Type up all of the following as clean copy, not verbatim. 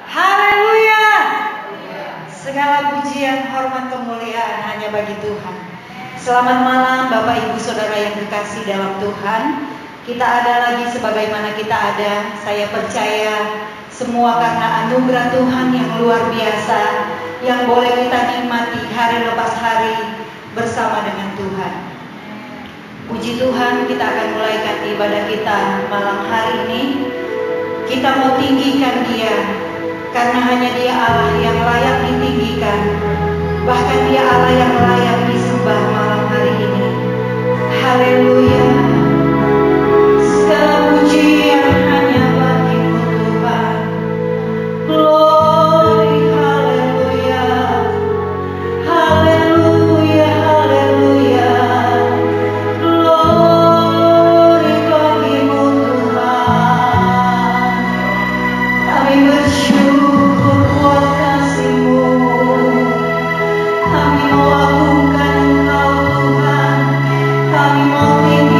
Haleluya. Segala pujian, hormat, kemuliaan hanya bagi Tuhan. Selamat malam Bapak Ibu Saudara yang kekasih dalam Tuhan. Kita ada lagi sebagaimana kita ada. Saya percaya semua karena anugerah Tuhan yang luar biasa, yang boleh kita nikmati hari lepas hari bersama dengan Tuhan. Puji Tuhan, kita akan mulaikan ibadah kita malam hari ini. Kita mau tinggikan Dia, karena hanya Dia Allah yang layak ditinggikan. Bahkan Dia Allah yang layak disembah malam hari ini. Haleluya. Segala pujian hanya bagi-Mu Tuhan. Glory, haleluya. Haleluya, haleluya. Glory bagi-Mu Tuhan. Kami bersyukur buat kasih-Mu. Kami mau agungkan Engkau Tuhan. Kami mau tinggi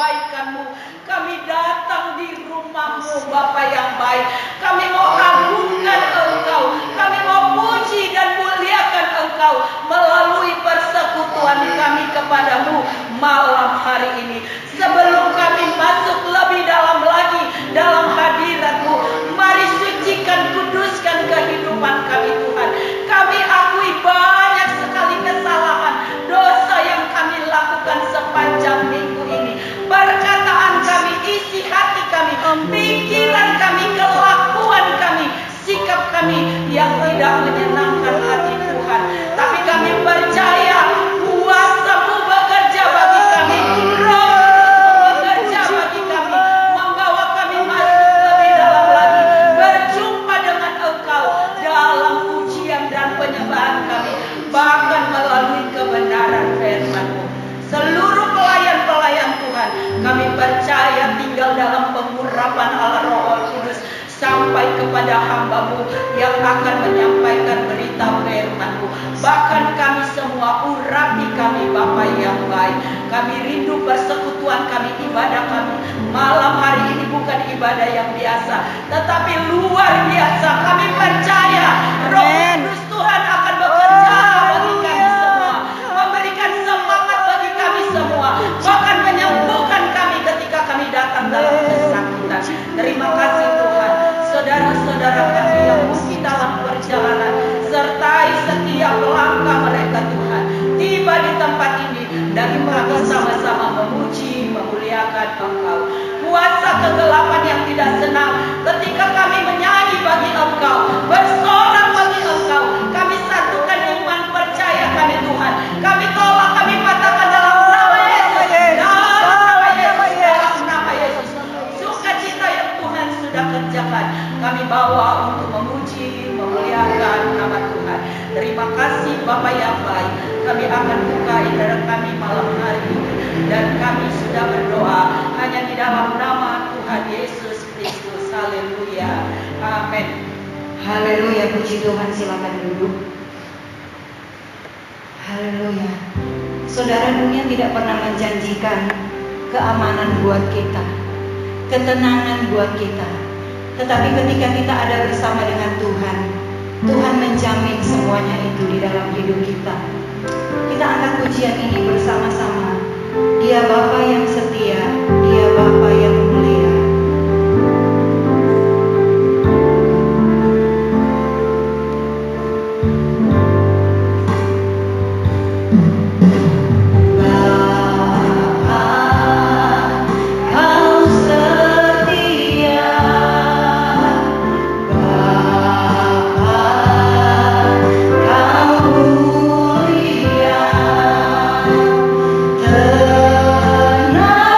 kebaikan-Mu. Kami datang di rumah-Mu, Bapa yang baik. Kami mau agungkan Engkau. Kami mau puji dan muliakan Engkau melalui persekutuan kami kepadamu malam hari ini. Sebelum kami masuk lebih dalam lagi dalam hadirat-Mu, mari sucikan, kuduskan kehidupan kami Tuhan. Kami akui banyak sekali kesalahan, dosa yang kami lakukan sepanjang minggu ini. Perkataan kami, isi hati kami, pikiran kami, kelakuan kami, sikap kami yang tidak menyenangkan hati Tuhan. Tapi kami percaya kuasa-Mu bekerja bagi kami, Roh-Mu bekerja bagi kami, membawa kami masuk lebih dalam lagi, berjumpa dengan Engkau dalam pujian dan penyembahan kami, bahkan melalui kebenaran firman-Mu. Seluruh pelayan-pelayan Tuhan, kami percaya tinggal dalam pengurapan Allah Roh Kudus sampai kepada hamba-Mu yang akan menyampaikan berita firman-Mu. Bahkan kami semua urapi kami Bapa yang baik. Kami rindu persekutuan kami, ibadah kami malam hari ini bukan ibadah yang biasa, tetapi luar biasa. Kami percaya Roh Kudus Tuhan akan bekerja bagi kami semua, memberikan semangat bagi kami semua, bahkan menyembuhkan kami ketika kami datang dalam kesakitan. Terima kasih Tuhan. Saudara-saudara kami yang mungkin dalam perjalanan, sertai setiap langkah mereka Tuhan, tiba di tempat ini, dan kami sama-sama memuji, memuliakan Engkau. Kuasa kegelapan yang tidak senang ketika kami menyanyi bagi Engkau, bersorak bagi Engkau, kami satukan iman percaya kami Tuhan. Kami tolak, kami patahkan dalam nama Yesus, dalam nama Yesus. Sukacita yang Tuhan sudah kerjakan, kami bawa untuk memuji, memuliakan nama Tuhan. Terima kasih Bapa yang baik. Kami akan buka indera kami malam hari ini, dan kami sudah berdoa hanya di dalam nama Tuhan Yesus Kristus. Haleluya. Amin. Haleluya, puji Tuhan. Silakan duduk. Haleluya. Saudara, dunia tidak pernah menjanjikan keamanan buat kita, ketenangan buat kita. Tetapi ketika kita ada bersama dengan Tuhan, Tuhan menjamin semuanya itu di dalam hidup kita. Kita angkat pujian ini bersama-sama. Dia Bapa yang setia, Dia Bapa yang mulia. Tenang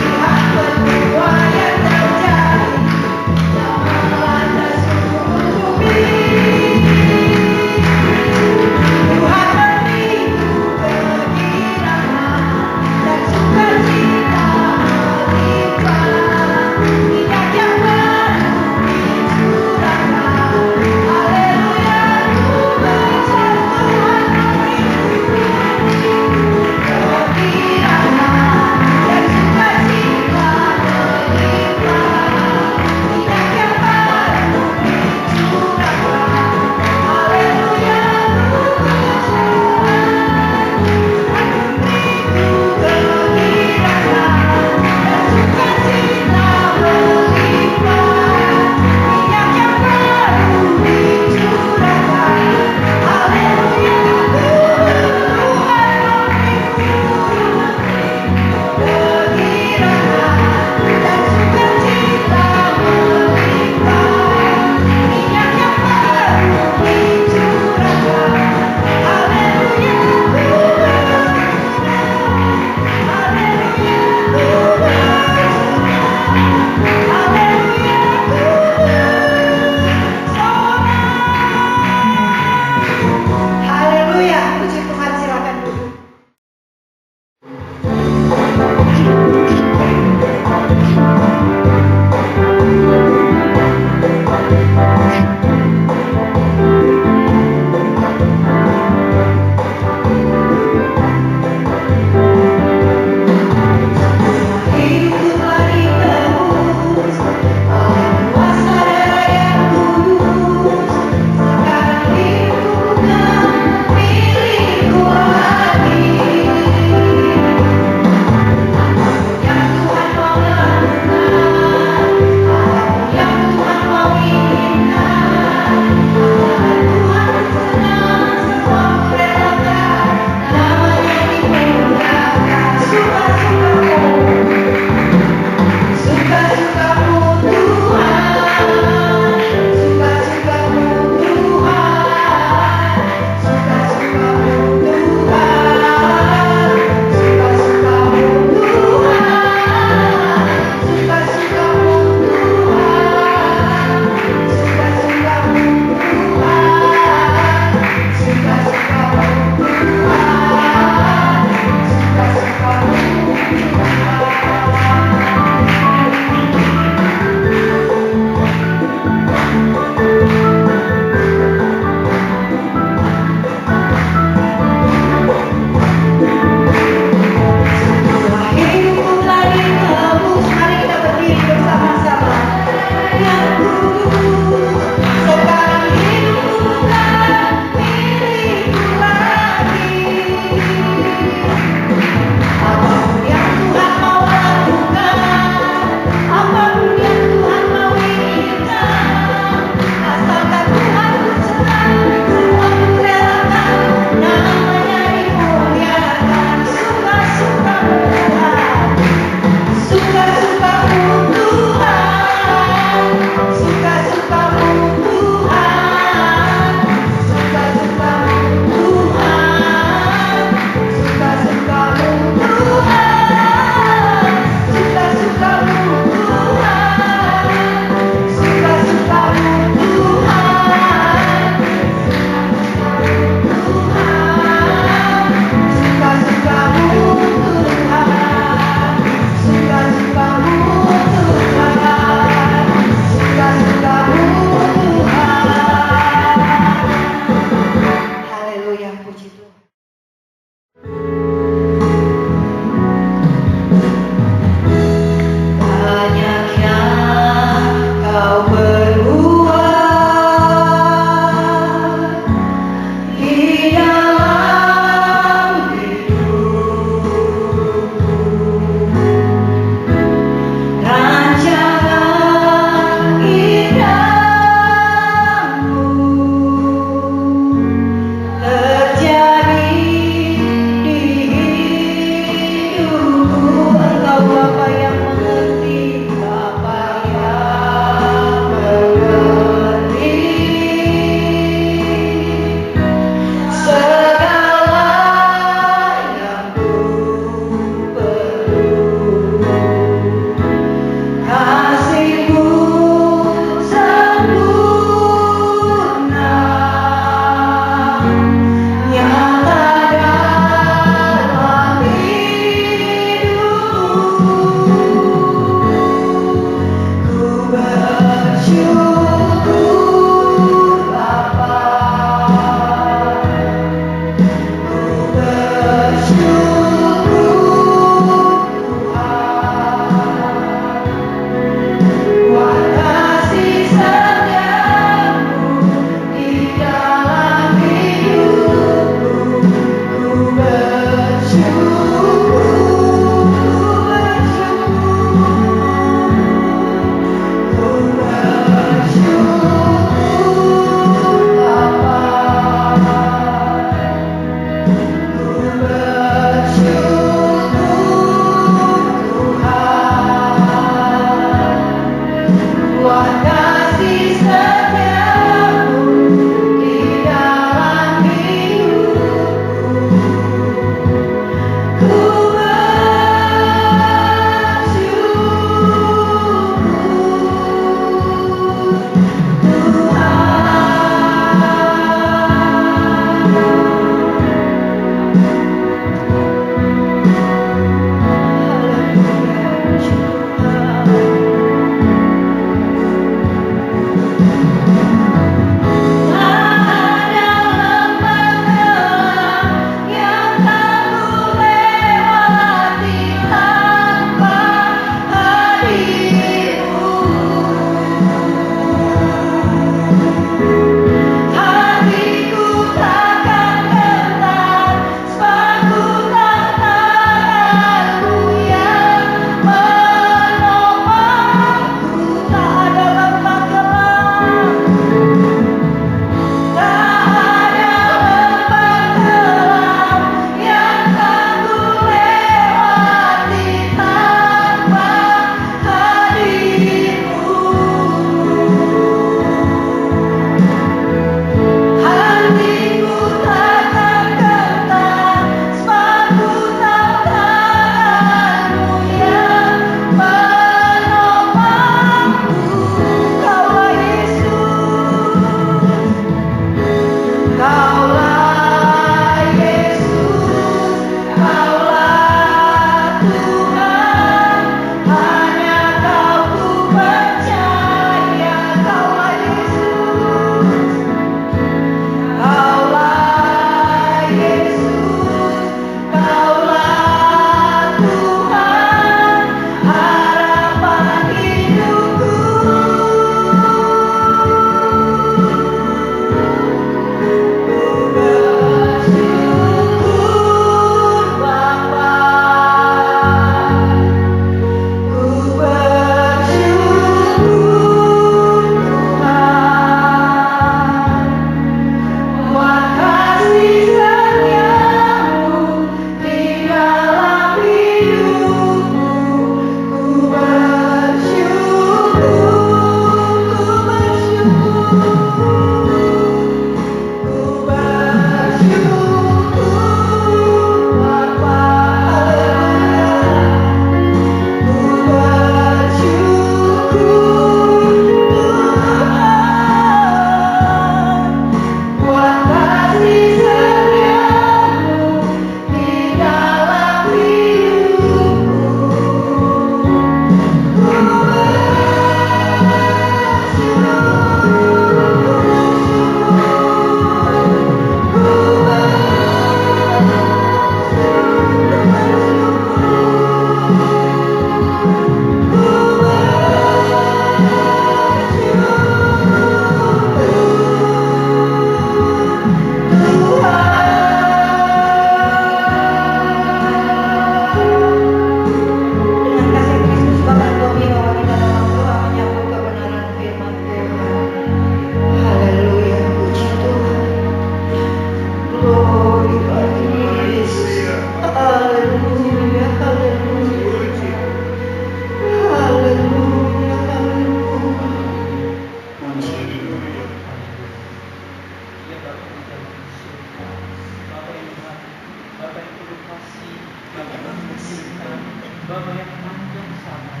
Bapa yang panjang sabar,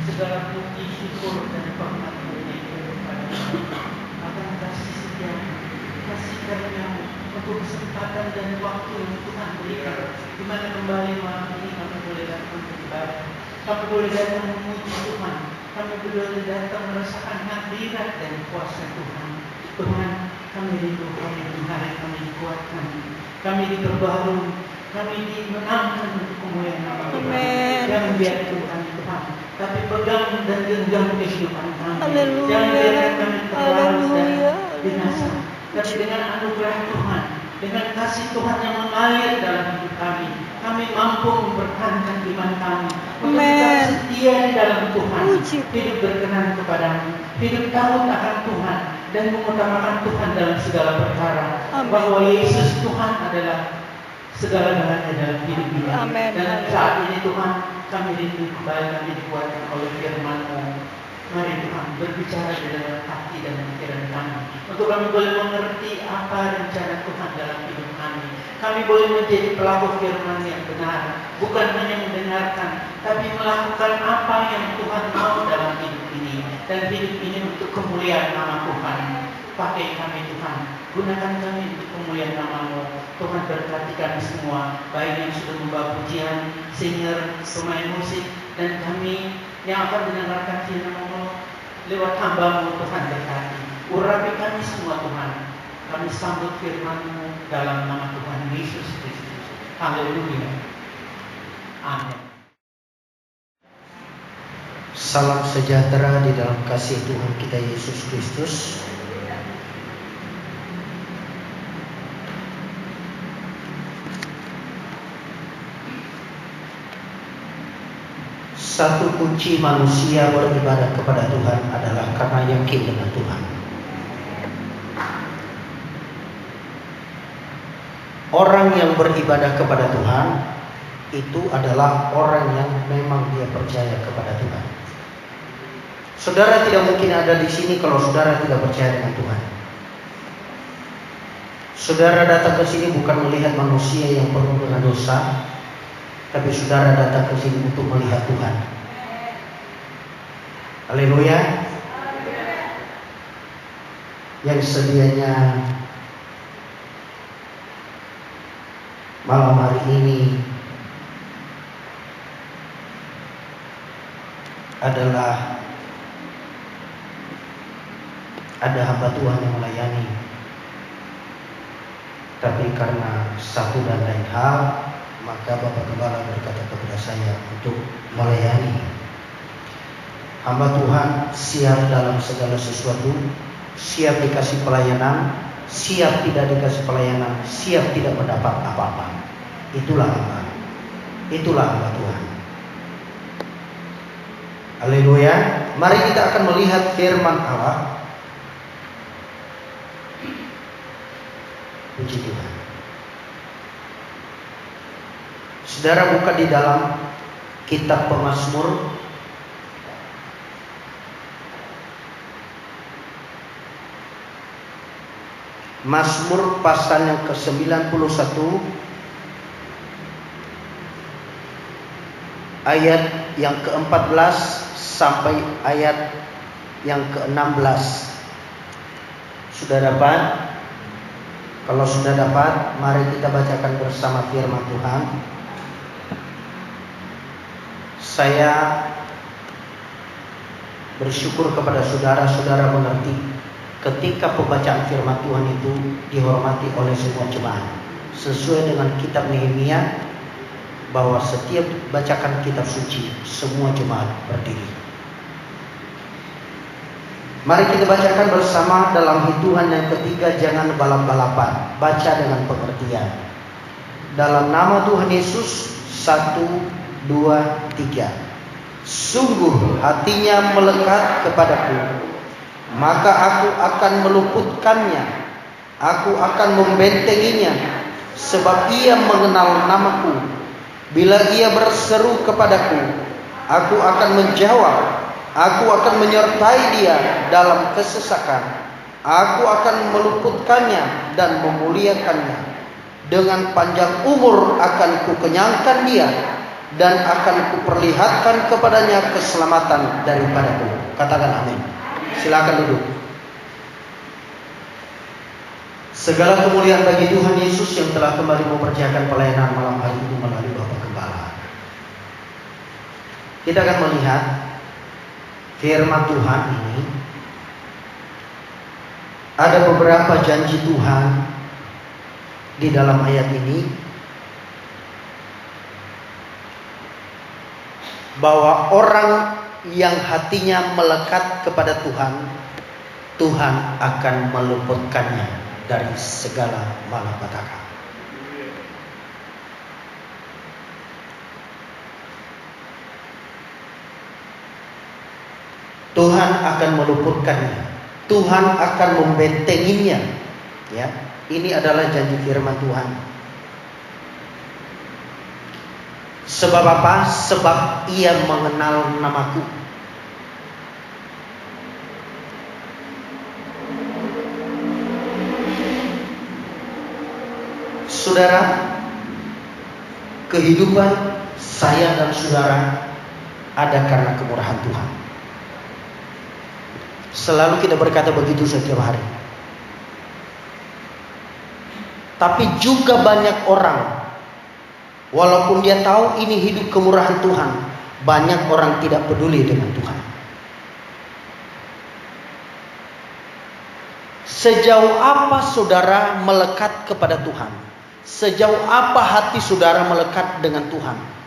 segala puji syukur dan hormat itu kepada-Mu akan kasih setia, kasih karunia-Mu untuk kesempatan dan waktu yang Tuhan berikan, di mana kembali malam ini kami boleh datang beribadah, kami boleh datang memuji Tuhan, kami boleh datang merasakan hadirat dan kuasa Tuhan. Tuhan, kami rindu hari kami dikuatkan, kami diperbarui, kami dimenangkan untuk kemuliaan nama Tuhan. Jangan biarkan kami Tuhan, tapi pegang dan genggam kehidupan kami. Jangan biarkan kami terlalu dan binasa. Tapi dengan anugerah Tuhan, dengan kasih Tuhan yang mengalir dalam hidup kami mampu mempertahankan iman kami untuk tetap setia di dalam Tuhan, hidup berkenan kepadamu, hidup takut akan Tuhan dan mengutamakan Tuhan dalam segala perkara. Bahwa Yesus Tuhan adalah segala-galanya dalam hidup kita. Dan saat ini Tuhan, kami rindu kembali kami dikuatkan oleh firman-Mu. Mari Tuhan berbicara di dalam hati dan pikiran kami, untuk kami boleh mengerti apa rencana Tuhan dalam hidup kami. Kami boleh menjadi pelaku firman yang benar, bukan hanya mendengarkan, tapi melakukan apa yang Tuhan mau dalam hidup ini. Dan hidup ini untuk kemuliaan nama Tuhan. Pakai kami Tuhan, gunakan kami untuk kemuliaan nama-Mu. Tuhan berkati kami semua, baik yang sudah membawa pujian, singer, pemain musik, dan kami yang akan mendengarkan firman-Mu lewat hamba-Mu. Tuhan berkati, urapi kami semua Tuhan. Kami sambut firman-Mu dalam nama Tuhan Yesus Kristus. Haleluya. Amin. Salam sejahtera di dalam kasih Tuhan kita Yesus Kristus. Satu kunci manusia beribadah kepada Tuhan adalah karena yakin dengan Tuhan. Orang yang beribadah kepada Tuhan itu adalah orang yang memang dia percaya kepada Tuhan. Saudara tidak mungkin ada di sini kalau saudara tidak percaya dengan Tuhan. Saudara datang ke sini bukan melihat manusia yang penuh dengan dosa, tapi saudara datang ke sini untuk melihat Tuhan. Haleluya. Yang sedianya malam hari ini adalah ada hamba Tuhan yang melayani, tapi karena satu dan lain hal, maka Bapak Gembala berkata kepada saya untuk melayani. Hamba Tuhan siap dalam segala sesuatu, siap dikasih pelayanan, siap tidak dikasih pelayanan, siap tidak mendapat apa-apa. Itulah hamba Tuhan. Haleluya. Mari kita akan melihat firman Allah. Puji Tuhan. Saudara buka di dalam kitab Pemazmur Mazmur pasal yang ke-91 ayat yang ke-14 sampai ayat yang ke-16. Sudah dapat? Kalau sudah dapat, mari kita bacakan bersama firman Tuhan. Saya bersyukur kepada saudara-saudara mengerti ketika pembacaan firman Tuhan itu dihormati oleh semua jemaat. Sesuai dengan kitab Nehemia, bahwa setiap bacakan kitab suci, semua jemaat berdiri. Mari kita bacakan bersama dalam hitungan yang ketiga, jangan balap-balapan. Baca dengan pengertian. Dalam nama Tuhan Yesus, 1, 2, 3. Sungguh hatinya melekat kepadaku, maka aku akan meluputkannya. Aku akan membentenginya, sebab ia mengenal namaku. Bila ia berseru kepadaku, aku akan menjawab. Aku akan menyertai dia dalam kesesakan. Aku akan meluputkannya dan memuliakannya. Dengan panjang umur akan kukenyangkan dia dan akan kuperlihatkan kepadanya keselamatan daripadaku. Katakan amin. Silakan duduk. Segala kemuliaan bagi Tuhan Yesus yang telah kembali mempercayakan pelayanan malam hari ini melalui Bapak Gembala. Kita akan melihat firman Tuhan ini. Ada beberapa janji Tuhan di dalam ayat ini, bahwa orang yang hatinya melekat kepada Tuhan, Tuhan akan meluputkannya dari segala malapetaka. Tuhan akan meluputkannya. Tuhan akan membentenginya. Ya, ini adalah janji firman Tuhan. Sebab apa? Sebab Ia mengenal namaku. Saudara, kehidupan saya dan saudara ada karena kemurahan Tuhan. Selalu kita berkata begitu setiap hari. Tapi juga banyak orang, walaupun dia tahu ini hidup kemurahan Tuhan, banyak orang tidak peduli dengan Tuhan. Sejauh apa saudara melekat kepada Tuhan? Sejauh apa hati saudara melekat dengan Tuhan?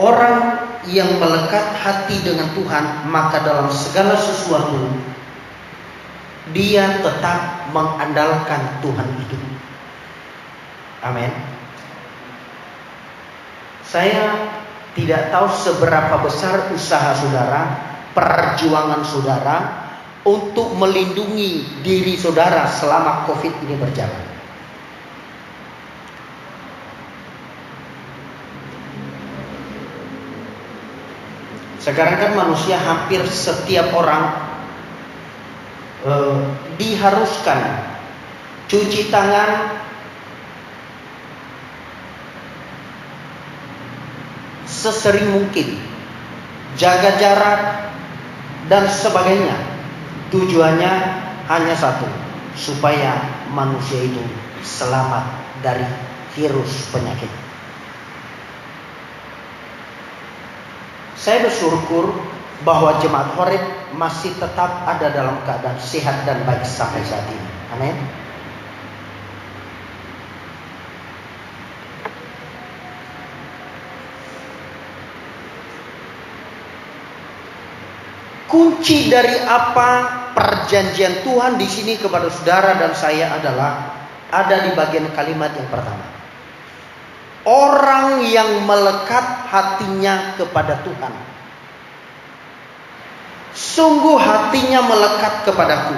Orang yang melekat hati dengan Tuhan, maka dalam segala sesuatu dia tetap mengandalkan Tuhan itu. Amin. Saya tidak tahu seberapa besar usaha saudara, perjuangan saudara untuk melindungi diri saudara selama COVID ini berjalan. Sekarang kan manusia hampir setiap orang diharuskan cuci tangan sesering mungkin, jaga jarak dan sebagainya. Tujuannya hanya satu, supaya manusia itu selamat dari virus penyakit. Saya bersyukur bahwa jemaat Horeb masih tetap ada dalam keadaan sehat dan baik sampai saat ini. Amin. Kunci dari apa perjanjian Tuhan di sini kepada saudara dan saya adalah ada di bagian kalimat yang pertama. Orang yang melekat hatinya kepada Tuhan, sungguh hatinya melekat kepadaku.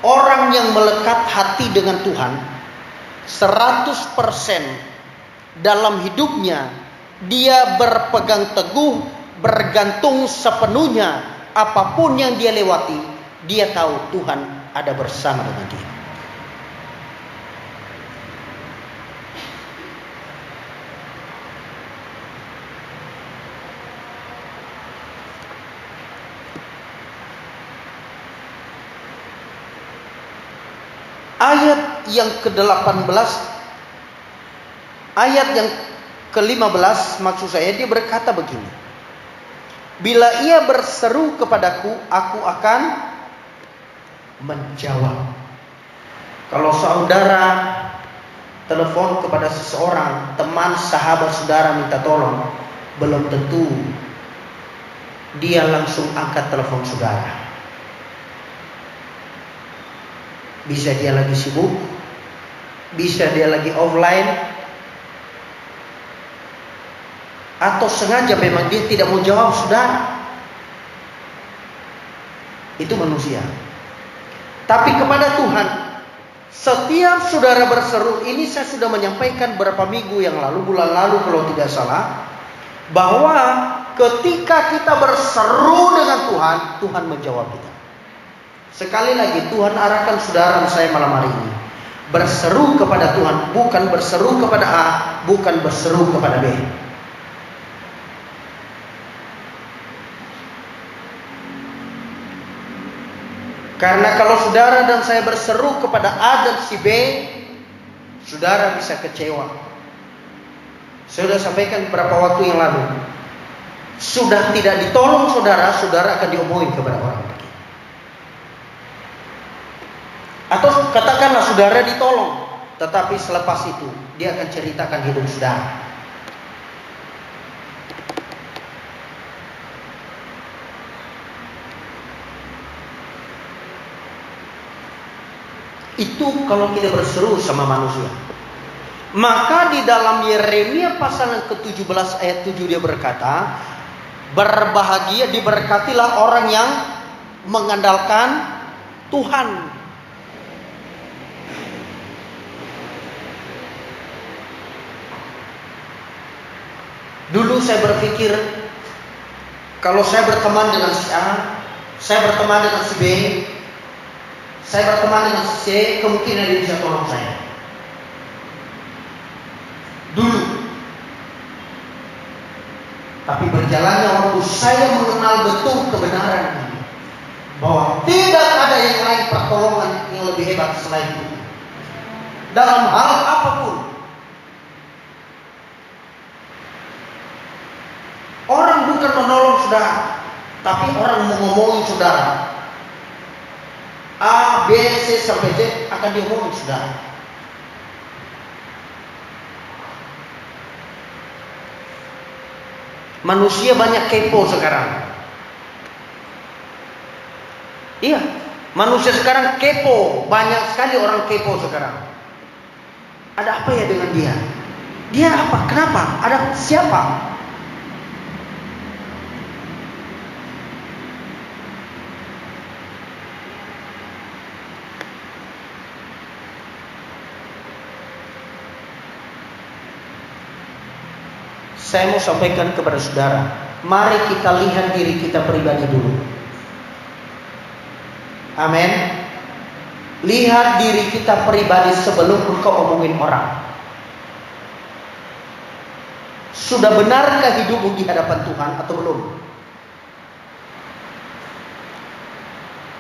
Orang yang melekat hati dengan Tuhan 100% dalam hidupnya, dia berpegang teguh, bergantung sepenuhnya. Apapun yang dia lewati, dia tahu Tuhan ada bersama dengan dia. Ayat yang ke-18, ayat yang ke-15 maksud saya, dia berkata begini. Bila ia berseru kepadaku, aku akan menjawab. Kalau saudara telepon kepada seseorang, teman, sahabat saudara minta tolong, belum tentu dia langsung angkat telepon saudara. Bisa dia lagi sibuk, bisa dia lagi offline, atau sengaja memang dia tidak mau jawab saudara. Itu manusia. Tapi kepada Tuhan, setiap saudara berseru, ini saya sudah menyampaikan beberapa minggu yang lalu, bulan lalu kalau tidak salah, bahwa ketika kita berseru dengan Tuhan, Tuhan menjawab kita. Sekali lagi, Tuhan arahkan saudara dan saya malam hari ini. Berseru kepada Tuhan, bukan berseru kepada A, bukan berseru kepada B. Karena kalau saudara dan saya berseru kepada A dan si B, saudara bisa kecewa. Saya sudah sampaikan beberapa waktu yang lalu. Sudah tidak ditolong saudara, saudara akan diomongin kepada orang lain. Atau katakanlah saudara ditolong, tetapi selepas itu dia akan ceritakan hidup saudara. Itu kalau kita berseru sama manusia. Maka di dalam Yeremia pasal yang ke-17 ayat 7 dia berkata, berbahagia, diberkatilah orang yang mengandalkan Tuhan. Dulu saya berpikir, kalau saya berteman dengan si A, saya berteman dengan si B, saya berteman dengan si C, kemungkinan dia bisa tolong saya. Dulu. Tapi berjalannya waktu, saya mengenal betul kebenaran ini, bahwa tidak ada yang lain pertolongan yang lebih hebat selain itu. Dalam hal apapun. Orang bukan menolong saudara, tapi orang mengomongin saudara. A, B, C sampai Z akan diomongin saudara. Manusia banyak kepo sekarang. Iya, manusia sekarang kepo. Banyak sekali orang kepo sekarang. Ada apa ya dengan dia? Dia apa? Kenapa? Ada siapa? Saya mau sampaikan kepada saudara, mari kita lihat diri kita pribadi dulu. Amin. Lihat diri kita pribadi sebelum engkau omongin orang. Sudah benarkah hidupmu di hadapan Tuhan atau belum?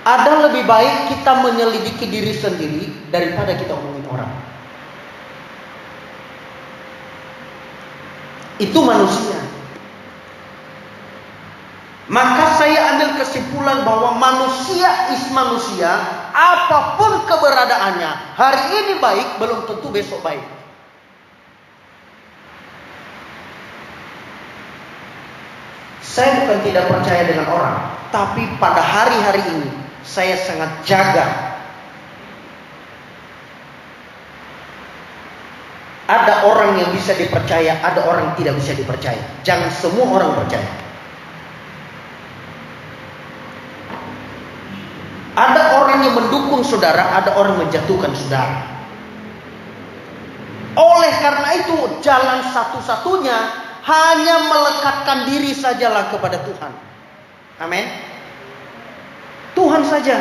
Ada lebih baik kita menyelidiki diri sendiri daripada kita omongin orang. Itu manusia. Maka saya ambil kesimpulan bahwa manusia is manusia, apapun keberadaannya. Hari ini baik, belum tentu besok baik. Saya bukan tidak percaya dengan orang, tapi pada hari-hari ini saya sangat jaga. Ada orang yang bisa dipercaya, ada orang yang tidak bisa dipercaya. Jangan semua orang percaya. Ada orang yang mendukung saudara, ada orang yang menjatuhkan saudara. Oleh karena itu, jalan satu-satunya hanya melekatkan diri sajalah kepada Tuhan. Amin. Tuhan saja.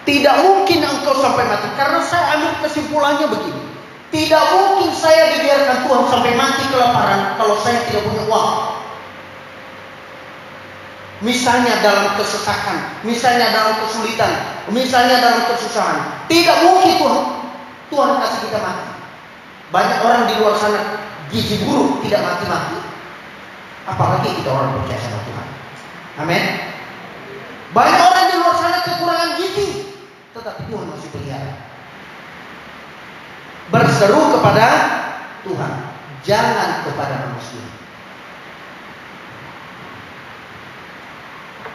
Tidak mungkin engkau sampai mati. Karena saya ambil kesimpulannya begini. Tidak mungkin saya dibiarkan Tuhan sampai mati kelaparan kalau saya tidak punya uang. Misalnya dalam kesesakan, misalnya dalam kesulitan, misalnya dalam kesusahan. Tidak mungkin Tuhan kasih kita mati. Banyak orang di luar sana gizi buruk tidak mati-mati. Apalagi kita orang percaya sama Tuhan. Amin. Banyak orang di luar sana kekurangan gizi, tetapi Tuhan masih pelihara. Berseru kepada Tuhan, jangan kepada manusia.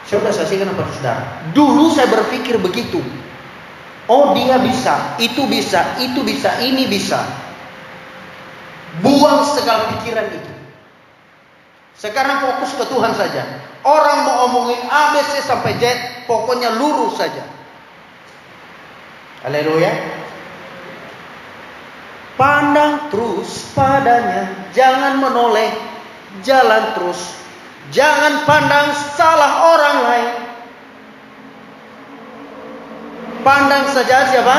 Saya sudah saksikan kepada saudara. Dulu saya berpikir begitu. Oh, dia bisa, itu bisa, itu bisa, ini bisa. Buang segala pikiran itu. Sekarang fokus ke Tuhan saja. Orang mau omongin A, B, C sampai Z, pokoknya lurus saja. Haleluya. Pandang terus padanya, jangan menoleh, jalan terus. Jangan pandang salah orang lain. Pandang saja siapa?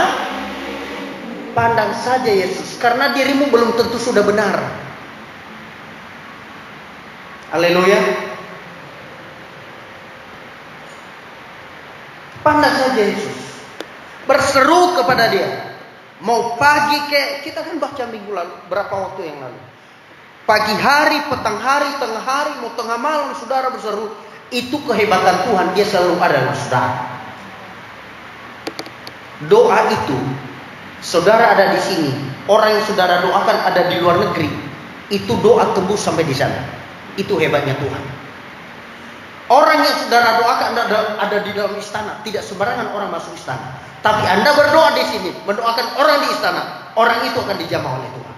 Pandang saja Yesus. Karena dirimu belum tentu sudah benar. Haleluya. Pandang saja Yesus. Berseru kepada dia. Mau pagi kayak kita kan baca minggu lalu. Berapa waktu yang lalu. Pagi hari, petang hari, tengah hari, mau tengah malam saudara berseru. Itu kehebatan Tuhan. Dia selalu ada dengan saudara. Doa itu, saudara ada di sini, orang yang saudara doakan ada di luar negeri, itu doa tembus sampai di sana. Itu hebatnya Tuhan. Orang yang saudara doakan ada di dalam istana, tidak sembarangan orang masuk istana. Tapi Anda berdoa di sini, mendoakan orang di istana, orang itu akan dijamah oleh Tuhan.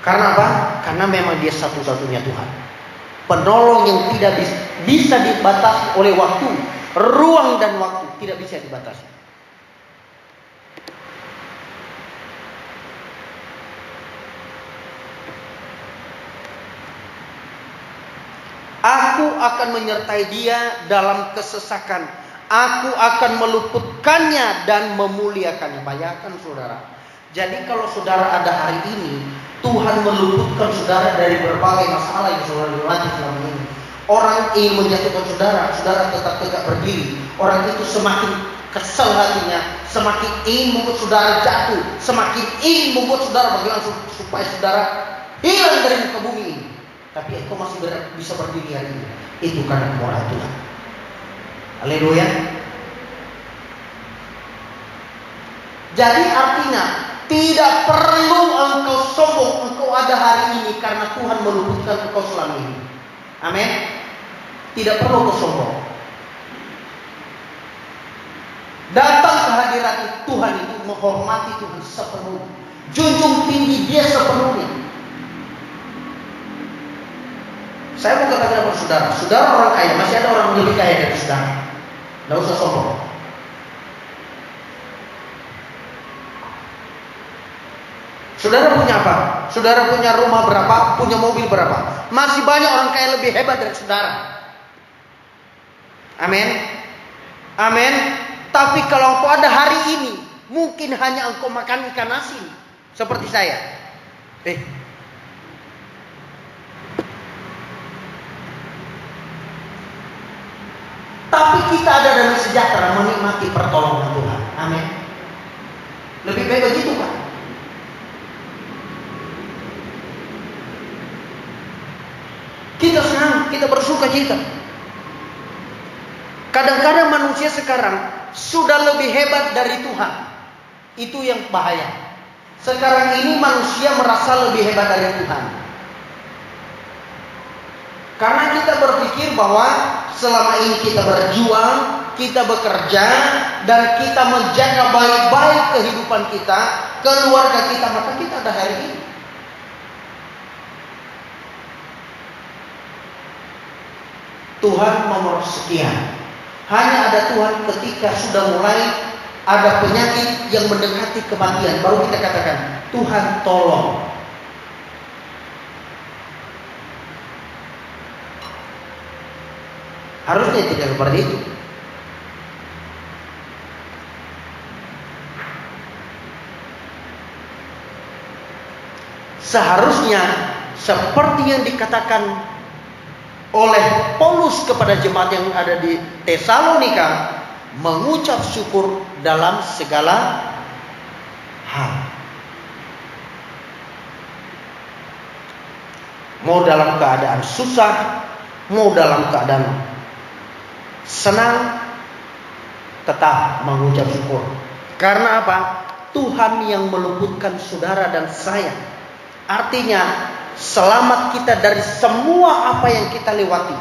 Karena apa? Karena memang dia satu-satunya Tuhan. Penolong yang tidak bisa dibatasi oleh waktu. Ruang dan waktu tidak bisa dibatasi. Aku akan menyertai dia dalam kesesakan. Aku akan meluputkannya dan memuliakannya. Bayangkan saudara. Jadi kalau saudara ada hari ini, Tuhan meluputkan saudara dari berbagai masalah yang saudara lewati selama ini. Orang ingin menjatuhkan saudara, saudara tetap tegak berdiri. Orang itu semakin kesal hatinya, semakin ingin membuat saudara jatuh, semakin ingin membuat saudara bagaimana supaya saudara hilang dari muka bumi ini. Tapi engkau masih bisa berdiri hari ini. Itu karena kemurahan Tuhan. Haleluya. Jadi artinya tidak perlu engkau sombong, engkau ada hari ini karena Tuhan meluputkan engkau selama ini. Amin. Tidak perlu engkau sombong. Datang ke hadirat Tuhan itu menghormati Tuhan sepenuhnya. Junjung tinggi dia sepenuhnya. Saya mau katakan kepada saudara, saudara orang kaya, masih ada orang lebih kaya dari saudara. Tidak usah sombong. Saudara punya apa? Saudara punya rumah berapa? Punya mobil berapa? Masih banyak orang kaya lebih hebat dari saudara. Amin. Amin. Tapi kalau engkau ada hari ini, mungkin hanya engkau makan ikan asin seperti saya. Tapi kita ada dalam sejahtera menikmati pertolongan Tuhan. Amin. Lebih baik begitu kan? Kita senang, kita bersuka cita. Kadang-kadang manusia sekarang sudah lebih hebat dari Tuhan. Itu yang bahaya. Sekarang ini manusia merasa lebih hebat dari Tuhan. Karena kita berpikir bahwa selama ini kita berjuang, kita bekerja, dan kita menjaga baik-baik kehidupan kita, keluarga kita, maka kita ada hari ini. Tuhan nomor sekian. Hanya ada Tuhan ketika sudah mulai ada penyakit yang mendekati kematian, baru kita katakan, Tuhan tolong. Harusnya tidak seperti itu. Seharusnya seperti yang dikatakan oleh Paulus kepada jemaat yang ada di Tesalonika, mengucap syukur dalam segala hal. Mau dalam keadaan susah, mau dalam keadaan senang, tetap mengucap syukur. Karena apa? Tuhan yang meluputkan saudara dan saya. Artinya selamat kita dari semua apa yang kita lewati.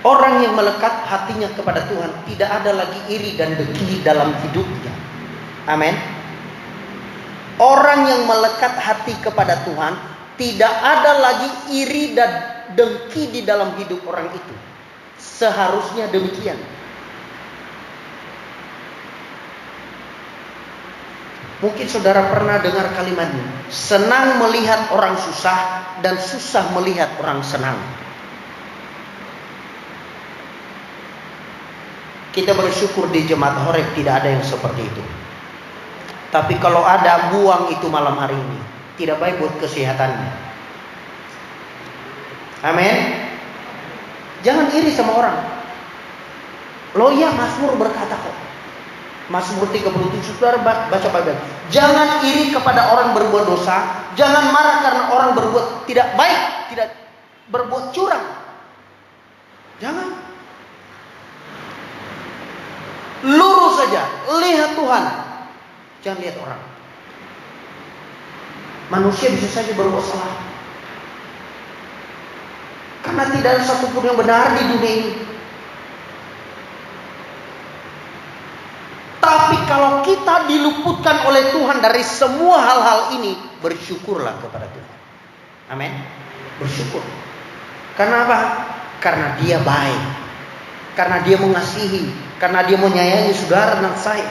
Orang yang melekat hatinya kepada Tuhan tidak ada lagi iri dan dengki dalam hidupnya. Amin. Orang yang melekat hati kepada Tuhan tidak ada lagi iri dan dengki di dalam hidup orang itu. Seharusnya demikian. Mungkin saudara pernah dengar kalimat ini. Senang melihat orang susah dan susah melihat orang senang. Kita bersyukur di Jemaat Horeb tidak ada yang seperti itu. Tapi kalau ada, buang itu malam hari ini. Tidak baik buat kesehatannya. Amin. Jangan iri sama orang. Loh ya, Mazmur berkata kok. Mazmur 37, saudara baca Bible. Jangan iri kepada orang berbuat dosa. Jangan marah karena orang berbuat tidak baik, tidak berbuat curang. Jangan. Lurus saja, lihat Tuhan. Jangan lihat orang. Manusia bisa saja berbuat salah. Karena tidak ada satupun yang benar di dunia ini. Tapi kalau kita diluputkan oleh Tuhan dari semua hal-hal ini, bersyukurlah kepada Tuhan. Amin. Bersyukur. Karena apa? Karena Dia baik. Karena Dia mengasihi. Karena Dia menyayangi saudara dan saya.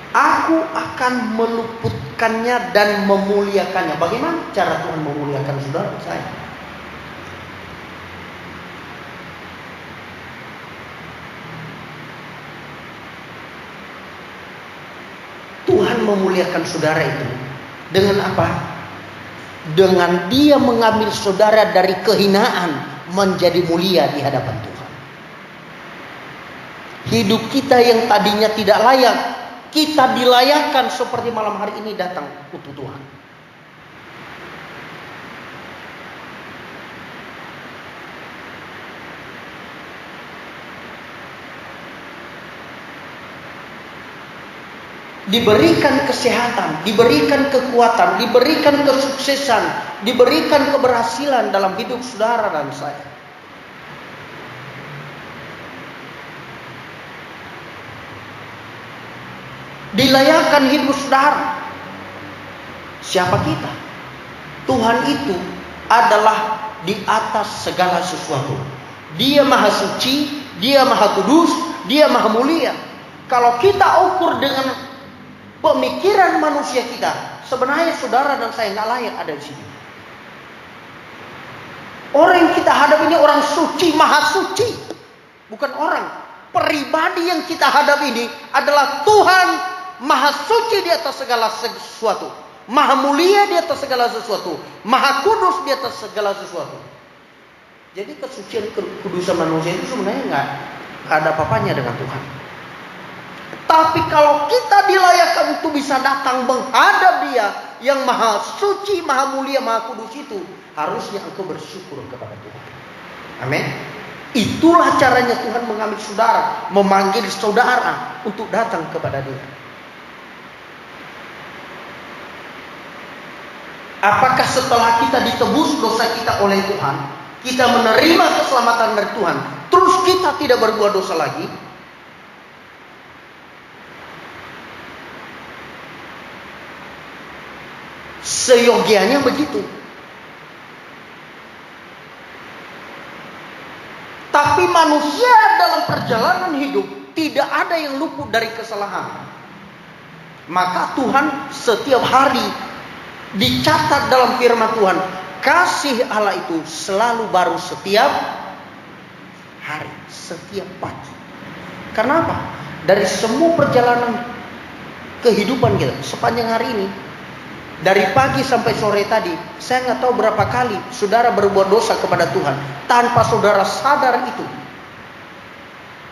Aku akan meluputkannya dan memuliakannya. Bagaimana cara Tuhan memuliakan saudara dan saya? Tuhan memuliakan saudara itu dengan apa? Dengan Dia mengambil saudara dari kehinaan menjadi mulia di hadapan Tuhan. Hidup kita yang tadinya tidak layak, kita dilayakkan seperti malam hari ini datang untuk Tuhan. Diberikan kesehatan, diberikan kekuatan, diberikan kesuksesan, diberikan keberhasilan dalam hidup saudara dan saya. Dilayakkan hidup saudara. Siapa kita? Tuhan itu adalah di atas segala sesuatu. Dia maha suci, Dia maha kudus, Dia maha mulia. Kalau kita ukur dengan pemikiran manusia kita, sebenarnya saudara dan saya nggak layak ada di sini. Orang yang kita hadapi ini orang suci, maha suci, bukan orang. Pribadi yang kita hadapi ini adalah Tuhan maha suci di atas segala sesuatu, maha mulia di atas segala sesuatu, maha kudus di atas segala sesuatu. Jadi kesucian kekudusan manusia itu sebenarnya nggak ada apa-apanya dengan Tuhan. Tapi kalau kita dilayakkan untuk bisa datang menghadap Dia yang maha suci, maha mulia, maha kudus itu, harusnya engkau bersyukur kepada Tuhan. Amin. Itulah caranya Tuhan mengambil saudara, memanggil saudara untuk datang kepada Dia. Apakah setelah kita ditebus dosa kita oleh Tuhan, kita menerima keselamatan dari Tuhan, terus kita tidak berbuat dosa lagi? Seyogianya begitu. Tapi manusia dalam perjalanan hidup tidak ada yang luput dari kesalahan. Maka Tuhan setiap hari dicatat dalam firman Tuhan, kasih Allah itu selalu baru setiap hari, setiap pagi. Karena apa? Dari semua perjalanan kehidupan kita sepanjang hari ini, dari pagi sampai sore tadi, saya nggak tahu berapa kali saudara berbuat dosa kepada Tuhan tanpa saudara sadar itu.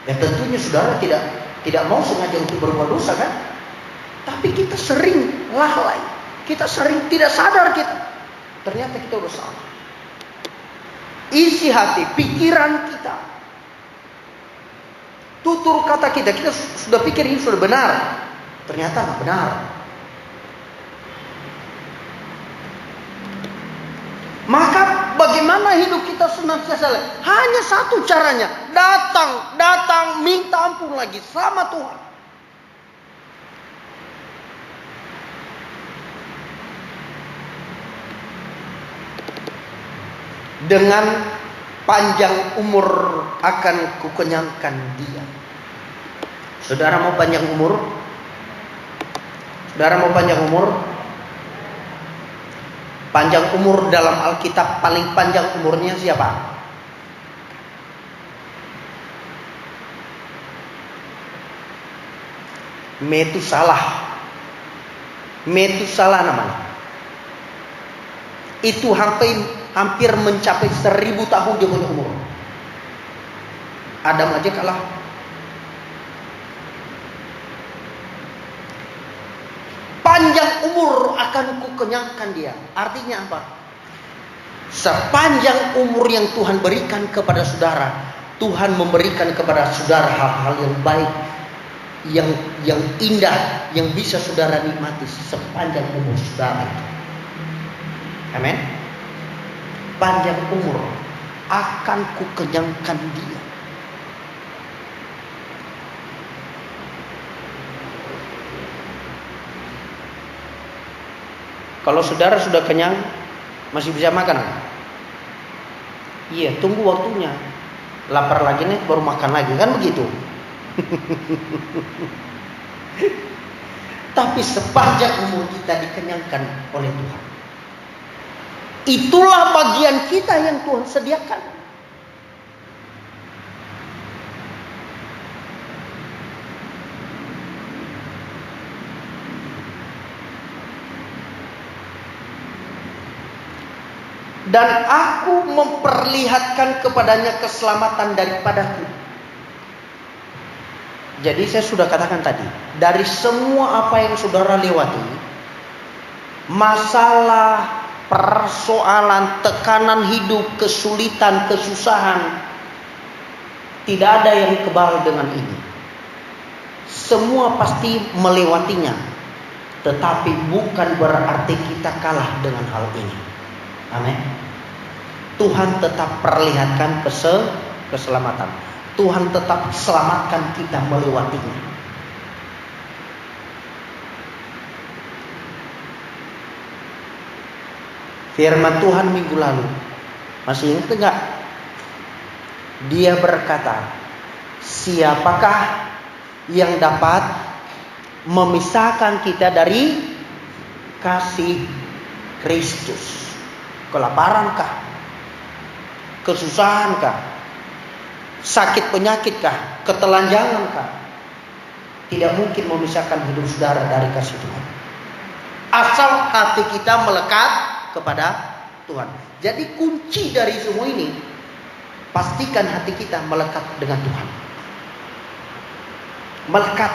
Ya tentunya saudara tidak mau sengaja untuk berbuat dosa kan? Tapi kita sering lalai, kita sering tidak sadar kita. Ternyata kita udah salah. Isi hati, pikiran kita, tutur kata kita sudah pikir ini sudah benar, ternyata nggak benar. Maka bagaimana hidup kita senantiasa? Hanya satu caranya, datang, minta ampun lagi sama Tuhan. Dengan panjang umur akan kukenyangkan dia. Saudara mau panjang umur? Saudara mau panjang umur? Panjang umur dalam Alkitab paling panjang umurnya siapa? Metusalah. Metusalah namanya. Itu hampir mencapai 1000 tahun dia punya umur. Adam aja kalah. Panjang umur akan kukenyangkan dia. Artinya apa? Sepanjang umur yang Tuhan berikan kepada saudara, Tuhan memberikan kepada saudara hal-hal yang baik, yang indah, yang bisa saudara nikmati sepanjang umur saudara. Amin. Panjang umur akan kukenyangkan dia. Kalau saudara sudah kenyang, masih bisa makan? Iya, tunggu waktunya. Lapar lagi nih, baru makan lagi, kan begitu? Tapi sepanjang umur kita dikenyangkan oleh Tuhan. Itulah bagian kita yang Tuhan sediakan. Dan aku memperlihatkan kepadanya keselamatan daripadaku. Jadi saya sudah katakan tadi, dari semua apa yang saudara lewati, masalah, persoalan, tekanan hidup, kesulitan, kesusahan, tidak ada yang kebal dengan ini. Semua pasti melewatinya, tetapi bukan berarti kita kalah dengan hal ini. Amin. Tuhan tetap perlihatkan keselamatan. Tuhan tetap selamatkan kita melewatinya. Firman Tuhan minggu lalu, masih ingat enggak? Dia berkata, siapakah yang dapat memisahkan kita dari kasih Kristus? Kelaparankah? Kesusahankah? Sakit penyakitkah? Ketelanjangankah? Tidak mungkin memisahkan hidup saudara dari kasih Tuhan. Asal hati kita melekat kepada Tuhan. Jadi kunci dari semua ini, pastikan hati kita melekat dengan Tuhan. Melekat.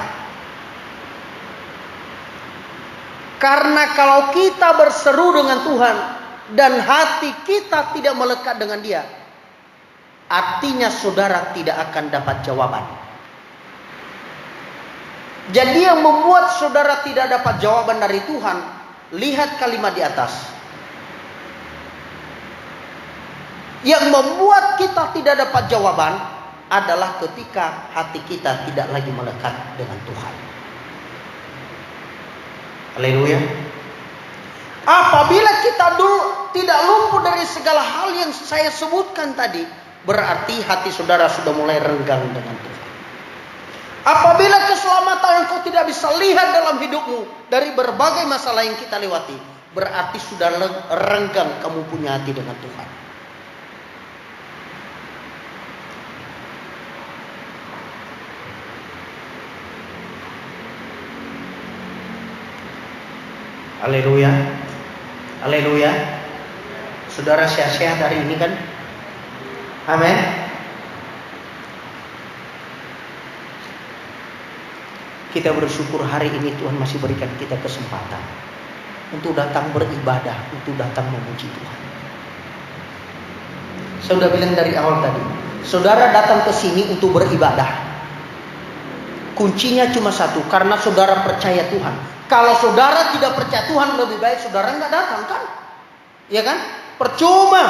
Karena kalau kita berseru dengan Tuhan dan hati kita tidak melekat dengan Dia, artinya saudara tidak akan dapat jawaban. Jadi yang membuat saudara tidak dapat jawaban dari Tuhan, lihat kalimat di atas. Yang membuat kita tidak dapat jawaban adalah ketika hati kita tidak lagi melekat dengan Tuhan. Haleluya. Apabila kita tidak lumpuh dari segala hal yang saya sebutkan tadi, berarti hati saudara sudah mulai renggang dengan Tuhan. Apabila keselamatan yang kau tidak bisa lihat dalam hidupmu dari berbagai masalah yang kita lewati, berarti sudah renggang kamu punya hati dengan Tuhan. Haleluya. Haleluya. Saudara sehat-sehat hari ini kan? Amin. Kita bersyukur hari ini Tuhan masih berikan kita kesempatan untuk datang beribadah, untuk datang memuji Tuhan. Saya sudah bilang dari awal tadi, saudara datang ke sini untuk beribadah. Kuncinya cuma satu, karena saudara percaya Tuhan. Kalau saudara tidak percaya Tuhan, lebih baik saudara nggak datang kan? Ya kan? Percuma.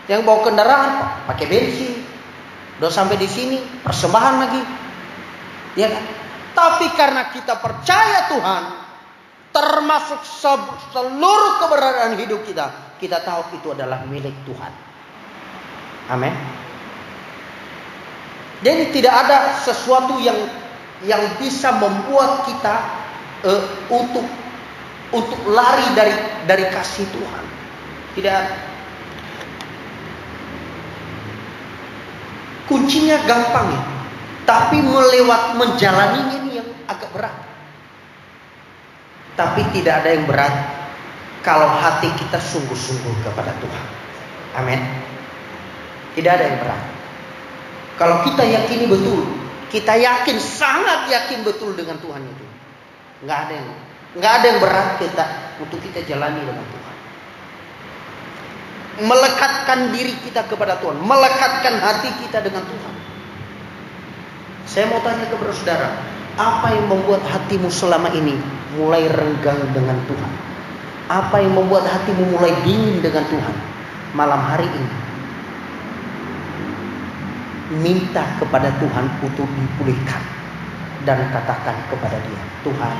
Yang bawa kendaraan pakai bensin, udah sampai di sini persembahan lagi, ya kan? Tapi karena kita percaya Tuhan, termasuk seluruh keberadaan hidup kita, kita tahu itu adalah milik Tuhan. Amin. Jadi tidak ada sesuatu yang bisa membuat kita untuk lari dari kasih Tuhan. Tidak ada. Kuncinya gampang ya, tapi menjalaninya ini yang agak berat. Tapi tidak ada yang berat kalau hati kita sungguh-sungguh kepada Tuhan. Amin. Tidak ada yang berat. Kalau kita yakini betul, kita yakin, sangat yakin betul dengan Tuhan itu, nggak ada yang berat untuk kita jalani dengan Tuhan. Melekatkan diri kita kepada Tuhan, melekatkan hati kita dengan Tuhan. Saya mau tanya kepada saudara, apa yang membuat hatimu selama ini mulai renggang dengan Tuhan? Apa yang membuat hatimu mulai dingin dengan Tuhan? Malam hari ini minta kepada Tuhan untuk dipulihkan dan katakan kepada Dia, Tuhan,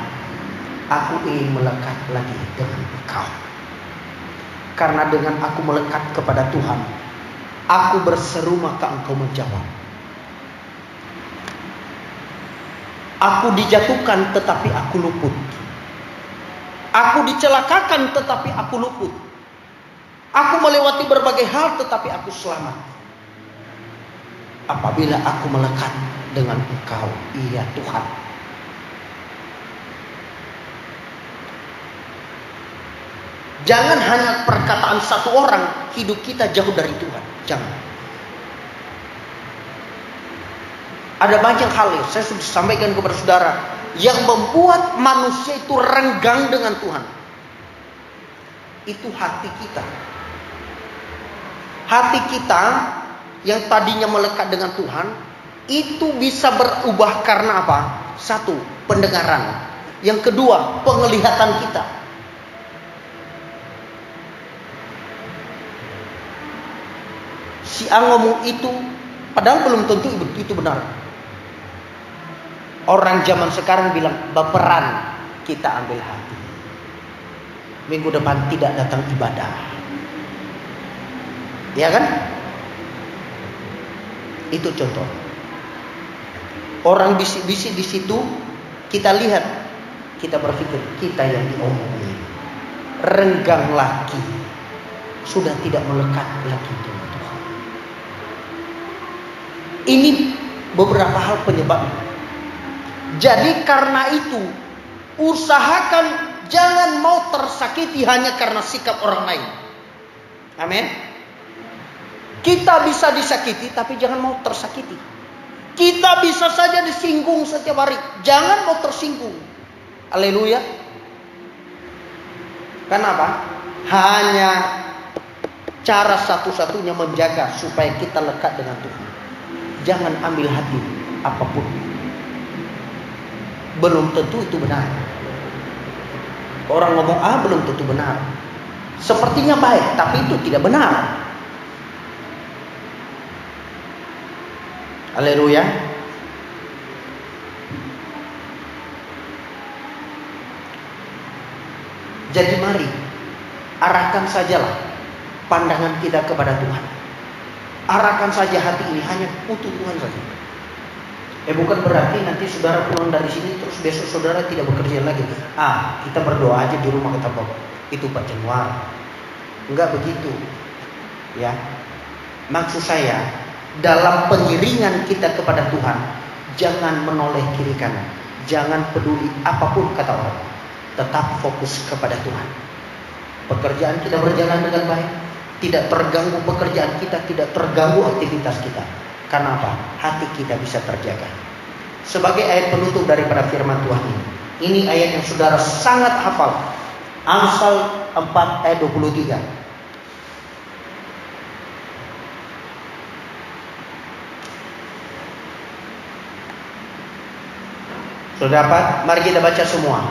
aku ingin melekat lagi dengan Engkau. Karena dengan aku melekat kepada Tuhan, aku berseru maka Engkau menjawab. Aku dijatuhkan tetapi aku luput. Aku dicelakakan tetapi aku luput. Aku melewati berbagai hal tetapi aku selamat. Apabila aku melekat dengan Engkau, iya Tuhan. Jangan hanya perkataan satu orang hidup kita jauh dari Tuhan. Jangan. Ada banyak hal yang saya sudah sampaikan kepada saudara yang membuat manusia itu renggang dengan Tuhan. Itu hati kita. Hati kita yang tadinya melekat dengan Tuhan itu bisa berubah karena apa? Satu, pendengaran. Yang kedua, penglihatan kita. Si A ngomong itu, padahal belum tentu itu benar. Orang zaman sekarang bilang baperan, kita ambil hati. Minggu depan tidak datang ibadah. Ya kan? Itu contoh. Orang bisik-bisik di situ, kita lihat, kita berpikir kita yang diomongin. Renggang lagi, sudah tidak melekat lagi dengan Tuhan. Ini beberapa hal penyebabnya. Jadi karena itu, usahakan jangan mau tersakiti hanya karena sikap orang lain. Amin. Kita bisa disakiti, tapi jangan mau tersakiti. Kita bisa saja disinggung setiap hari, jangan mau tersinggung. Haleluya. Kenapa? Hanya cara satu-satunya menjaga supaya kita lekat dengan Tuhan. Jangan ambil hati apapun. Belum tentu itu benar. Orang ngomong A belum tentu benar. Sepertinya baik, tapi itu tidak benar. Haleluya. Jadi mari arahkan sajalah pandangan kita kepada Tuhan. Arahkan saja hati ini hanya untuk Tuhan saja. Bukan berarti nanti saudara pulang dari sini terus besok saudara tidak bekerja lagi. Kita berdoa aja di rumah kata Bapak. Itu Pak Januar. Enggak begitu. Ya. Maksud saya, dalam pengiringan kita kepada Tuhan, jangan menoleh kiri kanan, jangan peduli apapun kata orang, tetap fokus kepada Tuhan. Pekerjaan kita berjalan dengan baik, tidak terganggu pekerjaan kita, tidak terganggu aktivitas kita. Karena apa? Hati kita bisa terjaga. Sebagai ayat penutup daripada firman Tuhan ini ayat yang saudara sangat hafal, Amsal 4 ayat 23. Sudah dapat? Mari kita baca semua.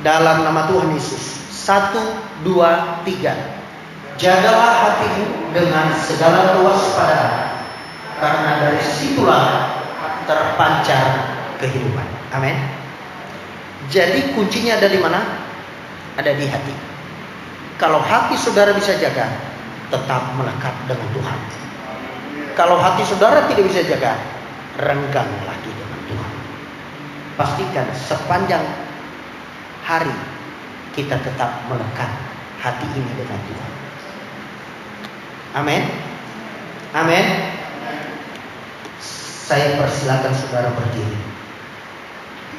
Dalam nama Tuhan Yesus. 1, 2, 3. Jagalah hatimu dengan segala kewaspadaan, karena dari situlah terpancar kehidupan. Amin. Jadi kuncinya ada di mana? Ada di hati. Kalau hati saudara bisa jaga, tetap melekat dengan Tuhan. Kalau hati saudara tidak bisa jaga, renggang lagi dengan Tuhan. Pastikan sepanjang hari kita tetap melekat hati ini dengan Tuhan. Amin. Amin. Saya persilakan saudara berdiri.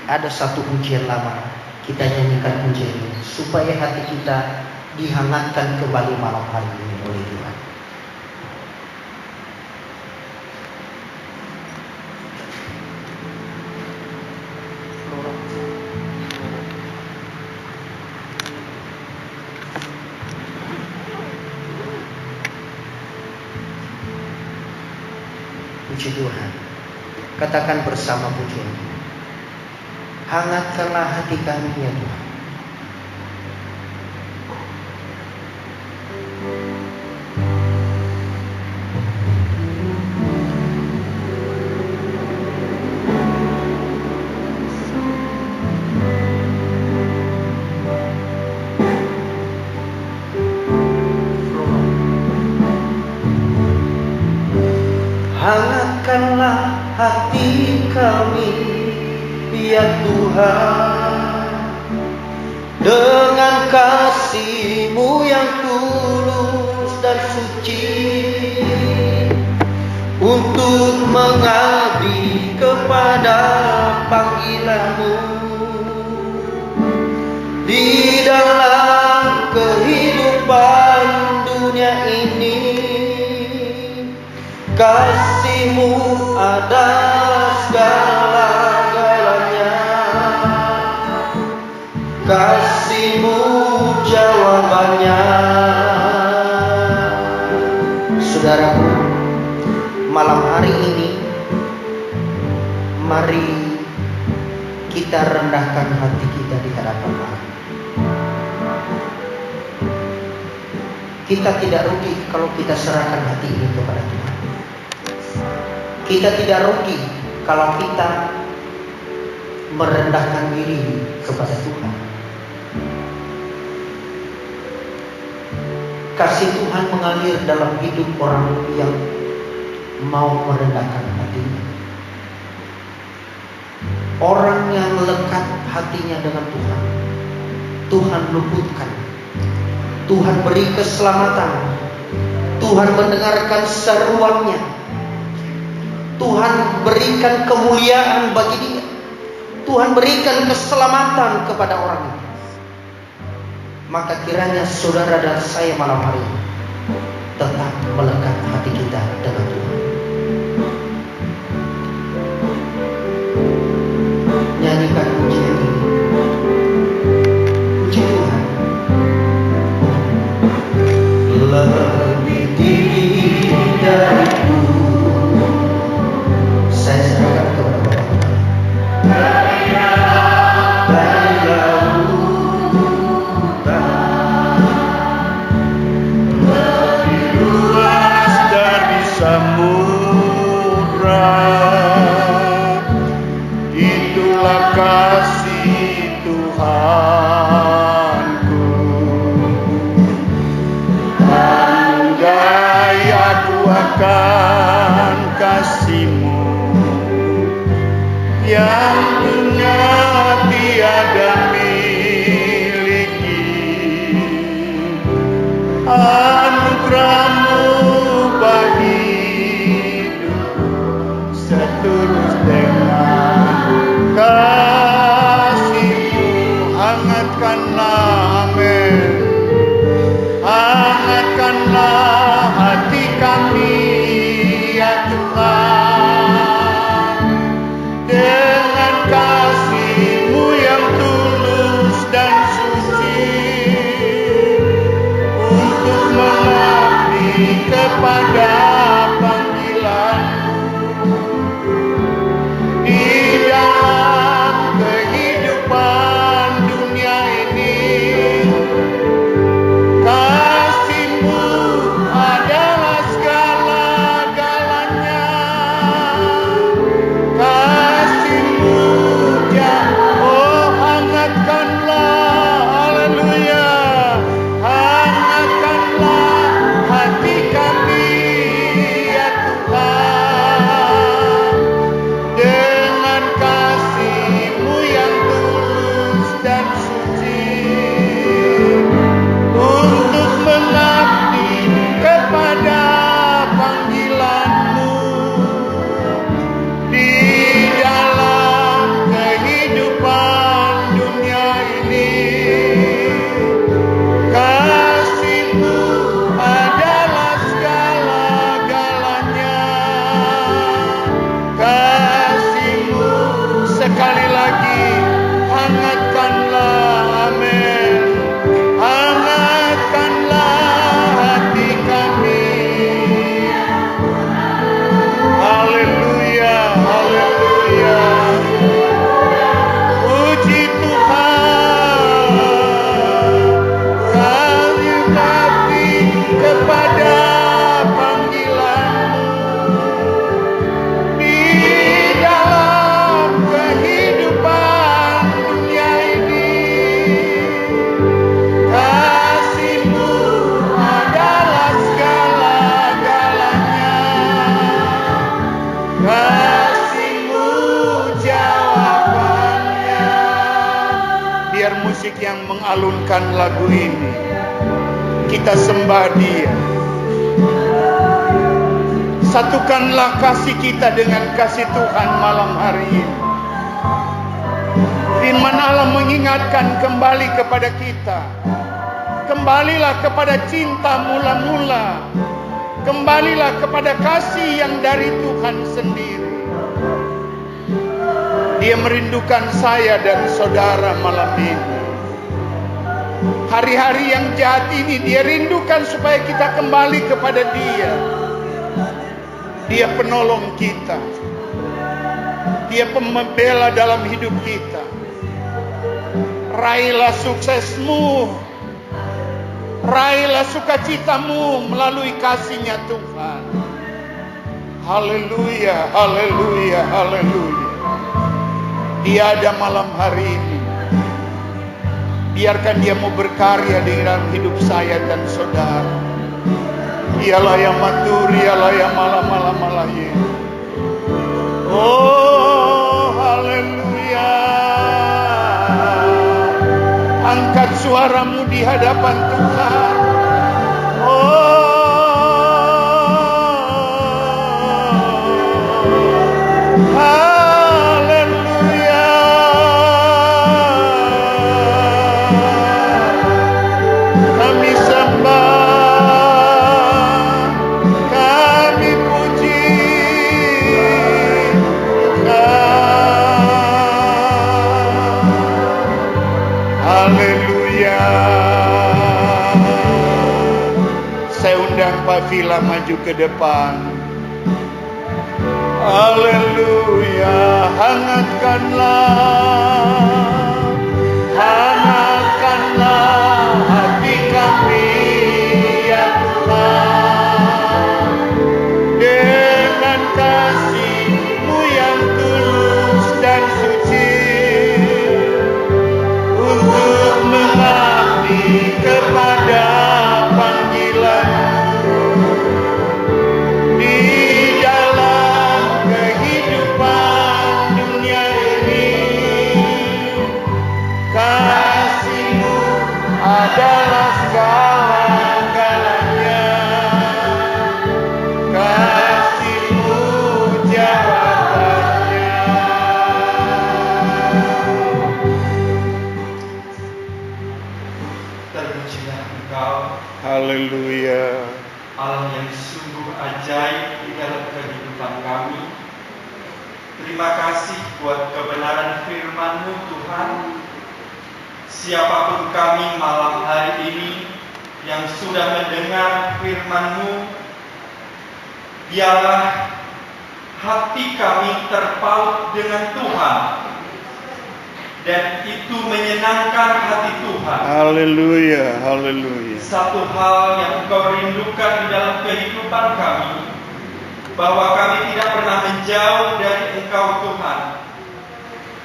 Ada satu pujian lama, kita nyanyikan pujian ini supaya hati kita dihangatkan kembali malam hari ini oleh Tuhan. Puji Tuhan. Katakan bersama pujian ini. Hangatkanlah hati kami ya Tuhan. Hangatkanlah hati kami ya Tuhan, dengan kasih-Mu yang tulus dan suci, untuk mengabdi kepada panggilan-Mu di dalam kehidupan dunia ini. Kasih-Mu adalah segala-galanya, kasih-Mu jawabannya. Saudaraku, malam hari ini mari kita rendahkan hati kita di hadapan Allah. Kita tidak rugi kalau kita serahkan hati ini kepada Tuhan. Kita tidak rugi kalau kita merendahkan diri kepada Tuhan. Kasih Tuhan mengalir dalam hidup orang yang mau merendahkan hatinya. Orang yang lekat hatinya dengan Tuhan, Tuhan luputkan. Tuhan beri keselamatan. Tuhan mendengarkan seruannya. Tuhan berikan kemuliaan bagi dia. Tuhan berikan keselamatan kepada orang itu. Maka kiranya saudara dan saya malam hari ini tetap melekat hati kita dengan Tuhan. Nyanyikan pujian ini. Puji Tuhan. Lebih tinggi dariku, saya serahkan kepada Bapak. Lebih luas dari samudra, itulah kasih Tuhanku. Andai aku akan kasih-Mu yang dunia tiada miliki, anugerah-Mu bagi hidupku seterus dengan kasih-Mu. Hangatkanlah, amin, hangatkanlah hati kami ya Tuhan, dengan kasih-Mu yang tulus dan suci, untuk mengabdi kepada panggilan-Mu di dalam kehidupan dunia ini. Kasih-Mu adalah segala-galanya, kasih-Mu oh hangatkanlah, haleluya, hangatkanlah hati musik yang mengalunkan lagu ini. Kita sembah Dia. Satukanlah kasih kita dengan kasih Tuhan malam hari ini. Firman Allah mengingatkan kembali kepada kita. Kembalilah kepada cinta mula-mula. Kembalilah kepada kasih yang dari Tuhan sendiri. Dia merindukan saya dan saudara malam ini. Hari-hari yang jahat ini Dia rindukan supaya kita kembali kepada Dia. Dia penolong kita. Dia pembela dalam hidup kita. Raihlah suksesmu. Raihlah sukacitamu melalui kasih-Nya Tuhan. Haleluya, haleluya, haleluya. Dia ada malam hari ini. Biarkan Dia mau berkarya di dalam hidup saya dan saudara. Ialah yang matur, ialah yang malam-malam malahnya. Oh, haleluya. Angkat suaramu di hadapan Tuhan. Haleluya. Kami sembah. Haleluya. Saya undang Pak Vila maju ke depan. Haleluya. Hangatkanlah hati kami ya Tuhan, dengan kasih-Mu yang tulus dan suci, untuk mengabdi kepada panggilan-Mu di dalam kehidupan dunia ini. Kasih-Mu adalah segala-galanya. Kasih-Mu jawabannya. Terpujilah Engkau, Haleluya. Allah yang sungguh ajaib di dalam kehidupan kami. Terima kasih buat kebenaran firman-Mu Tuhan. Siapapun kami malam hari ini yang sudah mendengar firman-Mu, biarlah hati kami terpaut dengan Tuhan, dan itu menyenangkan hati Tuhan. Haleluya, haleluya. Satu hal yang Engkau rindukan di dalam kehidupan kami, bahwa kami tidak pernah menjauh dari Engkau Tuhan.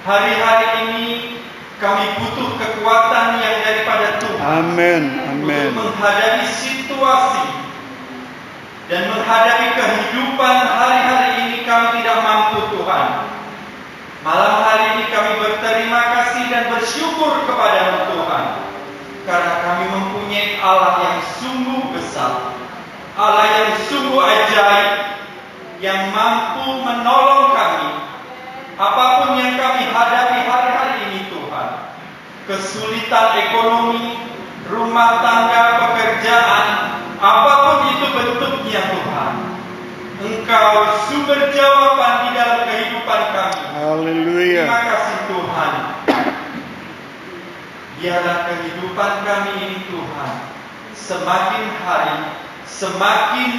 Hari-hari ini kami butuh kekuatan yang daripada Tuhan. Amin, amin. Untuk menghadapi situasi dan menghadapi kehidupan hari-hari ini kami tidak mampu Tuhan. Malam hari ini kami berterima kasih dan bersyukur kepada Tuhan, karena kami mempunyai Allah yang sungguh besar, Allah yang sungguh ajaib, yang mampu menolong kami apapun yang kami hadapi hari-hari ini Tuhan. Kesulitan ekonomi, rumah tangga, pekerjaan, apapun itu bentuknya Tuhan, Engkau sumber jawaban di dalam kehidupan kami. Haleluya. Terima kasih Tuhan. Biarlah kehidupan kami ini Tuhan semakin hari semakin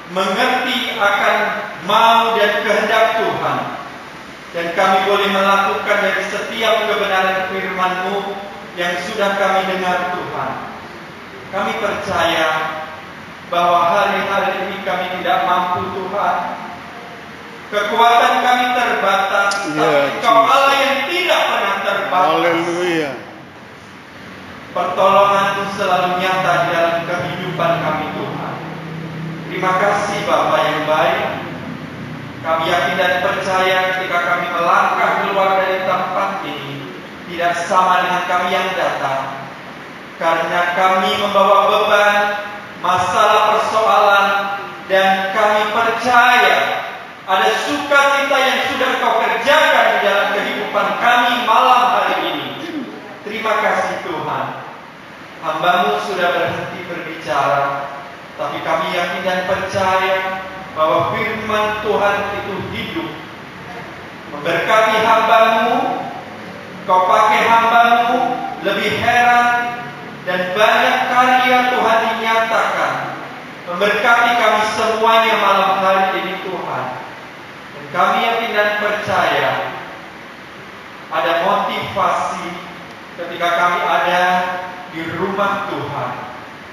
mengerti akan mau dan kehendak Tuhan, dan kami boleh melakukan dari setiap kebenaran firman-Mu yang sudah kami dengar Tuhan. Kami percaya bahwa hari-hari ini kami tidak mampu Tuhan. Kekuatan kami terbatas, tapi Engkau Allah yang tidak pernah terbatas. Haleluya. Pertolongan-Mu selalu nyata di dalam kehidupan kami Tuhan. Terima kasih Bapa yang baik. Kami yakin dan percaya ketika kami melangkah keluar dari tempat ini, tidak sama dengan kami yang datang, karena kami membawa beban, masalah persoalan, dan kami percaya ada sukacita yang sudah Kau kerjakan di dalam kehidupan kami malam hari ini. Terima kasih Tuhan. Hamba-Mu sudah berhenti berbicara, tapi kami yakin dan percaya bahwa firman Tuhan itu hidup. Memberkati hamba-Mu, Kau pakai hamba-Mu lebih heran dan banyak karya Tuhan dinyatakan. Memberkati kami semuanya malam hari ini Tuhan. Dan kami yakin dan percaya ada motivasi ketika kami ada di rumah Tuhan.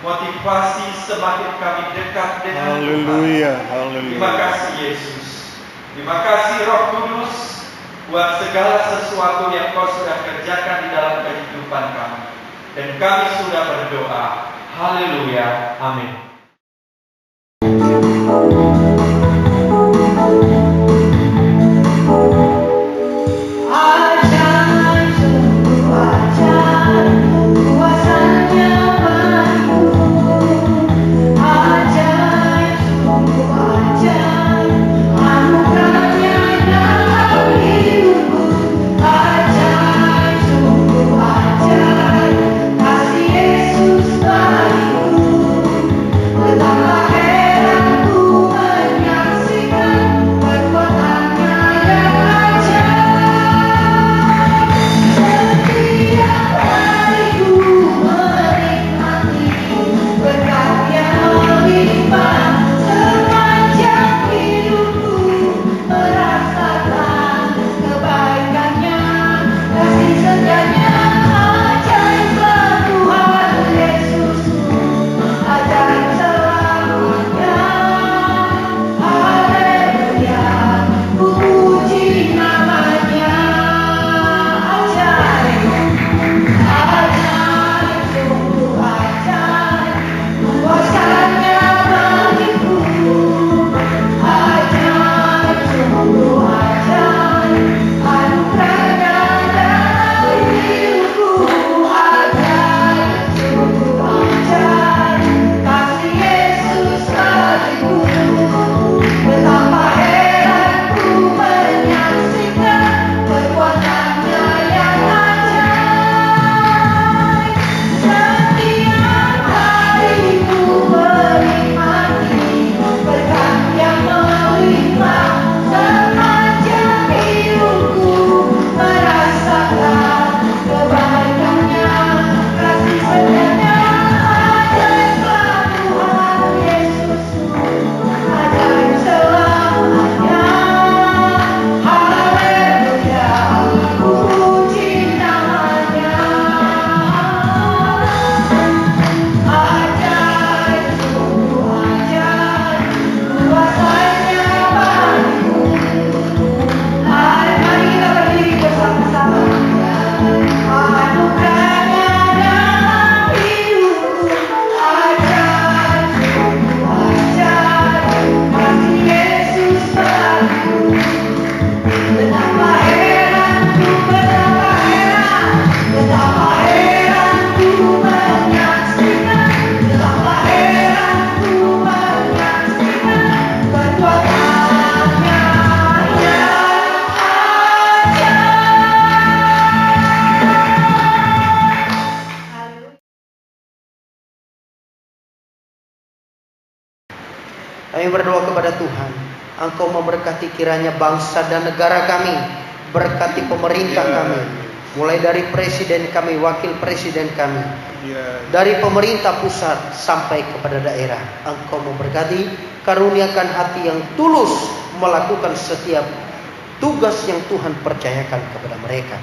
Motivasi semakin kami dekat dengan Tuhan. Terima kasih Yesus. Terima kasih Roh Kudus buat segala sesuatu yang Kau sudah kerjakan di dalam kehidupan kami. Dan kami sudah berdoa. Haleluya. Amin. Kami berdoa kepada Tuhan, Engkau memberkati kiranya bangsa dan negara kami, berkati pemerintah kami, mulai dari presiden kami, wakil presiden kami, dari pemerintah pusat sampai kepada daerah. Engkau memberkati, karuniakan hati yang tulus melakukan setiap tugas yang Tuhan percayakan kepada mereka.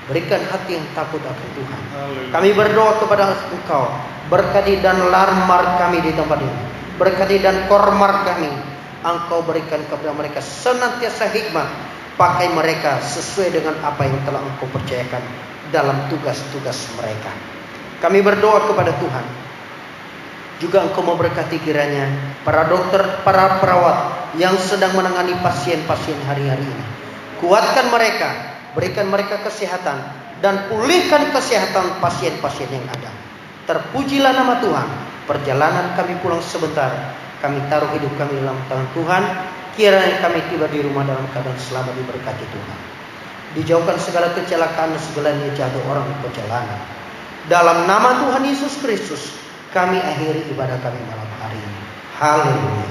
Berikan hati yang takut akan Tuhan. Kami berdoa kepada Engkau, berkati dan larmar kami di tempat ini, berkati dan kormar kami. Engkau berikan kepada mereka senantiasa hikmat, pakai mereka sesuai dengan apa yang telah Engkau percayakan dalam tugas-tugas mereka. Kami berdoa kepada Tuhan, juga Engkau memberkati kiranya para dokter, para perawat yang sedang menangani pasien-pasien hari-hari ini. Kuatkan mereka, berikan mereka kesehatan, dan pulihkan kesehatan pasien-pasien yang ada. Terpujilah nama Tuhan. Perjalanan kami pulang sebentar, kami taruh hidup kami dalam tangan Tuhan. Kiranya kami tiba di rumah dalam keadaan selamat, diberkati Tuhan. Dijauhkan segala kecelakaan dan segala niat jahat orang di perjalanan. Dalam nama Tuhan Yesus Kristus, kami akhiri ibadah kami malam hari ini. Haleluya.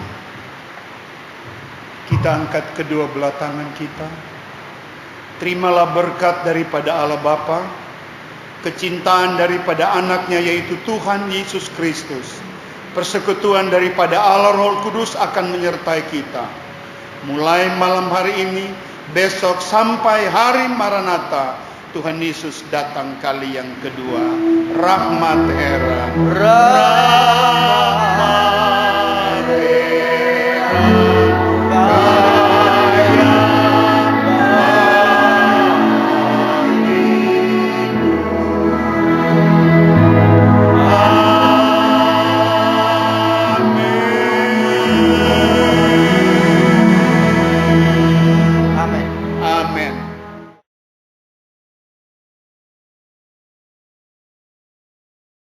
Kita angkat kedua belah tangan kita. Terimalah berkat daripada Allah Bapa, kecintaan daripada anaknya yaitu Tuhan Yesus Kristus, persekutuan daripada Allah Roh Kudus akan menyertai kita. Mulai malam hari ini, besok sampai hari Maranatha, Tuhan Yesus datang kali yang kedua. Rahmat era.